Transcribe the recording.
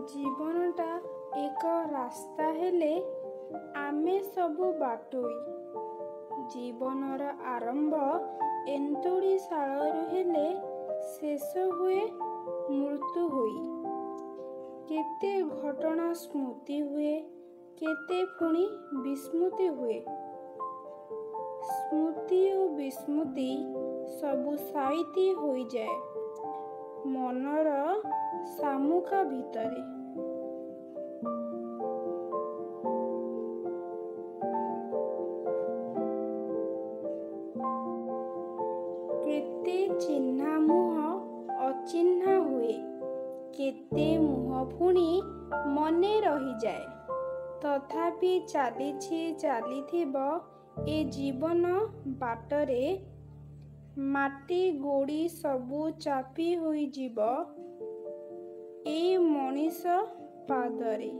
ଜୀବନଟା ଏକ ରାସ୍ତା ହେଲେ ଆମେ ସବୁ ବାଟୋଇ। ଜୀବନର ଆରମ୍ଭ ଏନ୍ତୁଡ଼ିଶାଳରୁ ହେଲେ ଶେଷ ହୁଏ ମୃତ୍ୟୁ ହୋଇ। କେତେ ଘଟଣା ସ୍ମୃତି ହୁଏ, କେତେ ପୁଣି ବିସ୍ମୃତି ହୁଏ। ସ୍ମୃତି ଓ ବିସ୍ମୃତି ସବୁ ସାଇତି ହୋଇଯାଏ ମନର ଶାମୁକା ଭିତରେ। କେତେ ଚିହ୍ନା ମୁହଁ ଅଚିହ୍ନା ହୁଏ, କେତେ ମୁହଁ ପୁଣି ମନେ ରହିଯାଏ। ତଥାପି ଚାଲିଥିବ ଏ ଜୀବନ ବାଟରେ। ମାଟି ଗୋଡ଼ି ସବୁ ଚାପି ହୋଇଯିବ ଏଇ ମଣିଷ ପାଦରେ।